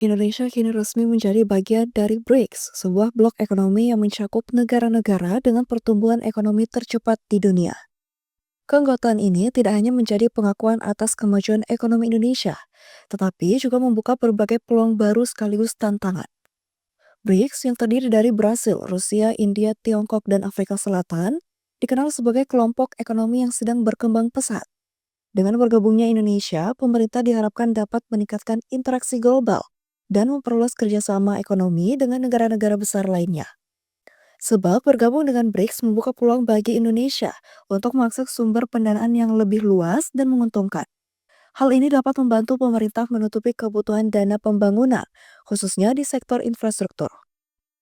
Indonesia kini resmi menjadi bagian dari BRICS, sebuah blok ekonomi yang mencakup negara-negara dengan pertumbuhan ekonomi tercepat di dunia. Keanggotaan ini tidak hanya menjadi pengakuan atas kemajuan ekonomi Indonesia, tetapi juga membuka berbagai peluang baru sekaligus tantangan. BRICS yang terdiri dari Brasil, Rusia, India, Tiongkok, dan Afrika Selatan dikenal sebagai kelompok ekonomi yang sedang berkembang pesat. Dengan bergabungnya Indonesia, pemerintah diharapkan dapat meningkatkan interaksi global dan memperluas kerjasama ekonomi dengan negara-negara besar lainnya. Sebab bergabung dengan BRICS membuka peluang bagi Indonesia untuk mengakses sumber pendanaan yang lebih luas dan menguntungkan. Hal ini dapat membantu pemerintah menutupi kebutuhan dana pembangunan, khususnya di sektor infrastruktur.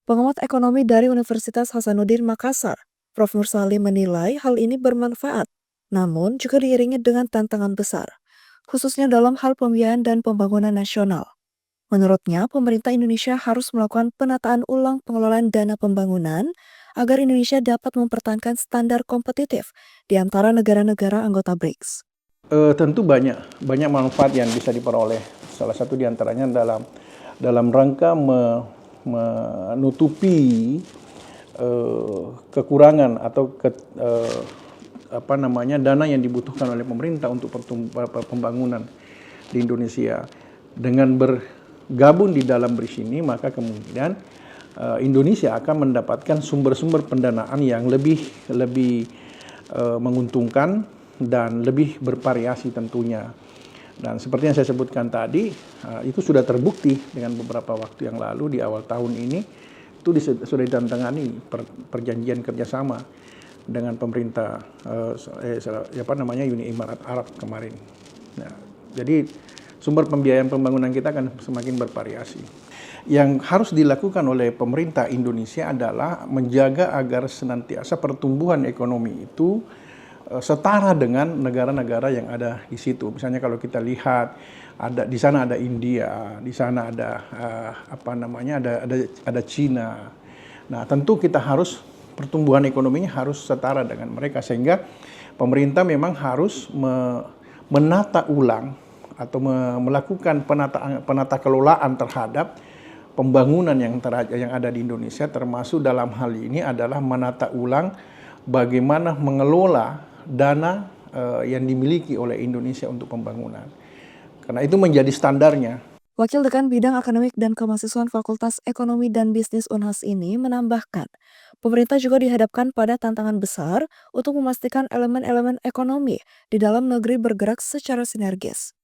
Pengamat ekonomi dari Universitas Hasanuddin Makassar, Prof. Nursalim menilai hal ini bermanfaat, namun juga diiringi dengan tantangan besar, khususnya dalam hal pembiayaan dan pembangunan nasional. Menurutnya, pemerintah Indonesia harus melakukan penataan ulang pengelolaan dana pembangunan agar Indonesia dapat mempertahankan standar kompetitif di antara negara-negara anggota BRICS. Tentu banyak manfaat yang bisa diperoleh. Salah satu diantaranya dalam rangka menutupi kekurangan atau dana yang dibutuhkan oleh pemerintah untuk pembangunan di Indonesia. Dengan bergabung di dalam BRICS ini, maka kemudian Indonesia akan mendapatkan sumber-sumber pendanaan yang lebih menguntungkan dan lebih bervariasi tentunya. Dan seperti yang saya sebutkan tadi, itu sudah terbukti dengan beberapa waktu yang lalu di awal tahun ini, itu sudah ditantangani perjanjian kerjasama dengan pemerintah Uni Emirat Arab kemarin. Nah, jadi sumber pembiayaan pembangunan kita akan semakin bervariasi. Yang harus dilakukan oleh pemerintah Indonesia adalah menjaga agar senantiasa pertumbuhan ekonomi itu setara dengan negara-negara yang ada di situ. Misalnya kalau kita lihat di sana ada India, di sana ada ada Cina. Nah, tentu kita harus pertumbuhan ekonominya harus setara dengan mereka, sehingga pemerintah memang harus menata ulang atau melakukan penata kelolaan terhadap pembangunan yang ada di Indonesia, termasuk dalam hal ini adalah menata ulang bagaimana mengelola dana yang dimiliki oleh Indonesia untuk pembangunan. Karena itu menjadi standarnya. Wakil Dekan Bidang Akademik dan Kemahasiswaan Fakultas Ekonomi dan Bisnis Unhas ini menambahkan, pemerintah juga dihadapkan pada tantangan besar untuk memastikan elemen-elemen ekonomi di dalam negeri bergerak secara sinergis.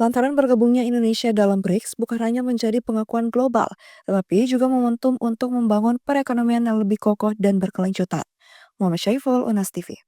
Lantaran bergabungnya Indonesia dalam BRICS bukan hanya menjadi pengakuan global, tetapi juga momentum untuk membangun perekonomian yang lebih kokoh dan berkelanjutan. Muhammad Syaiful, Unas TV.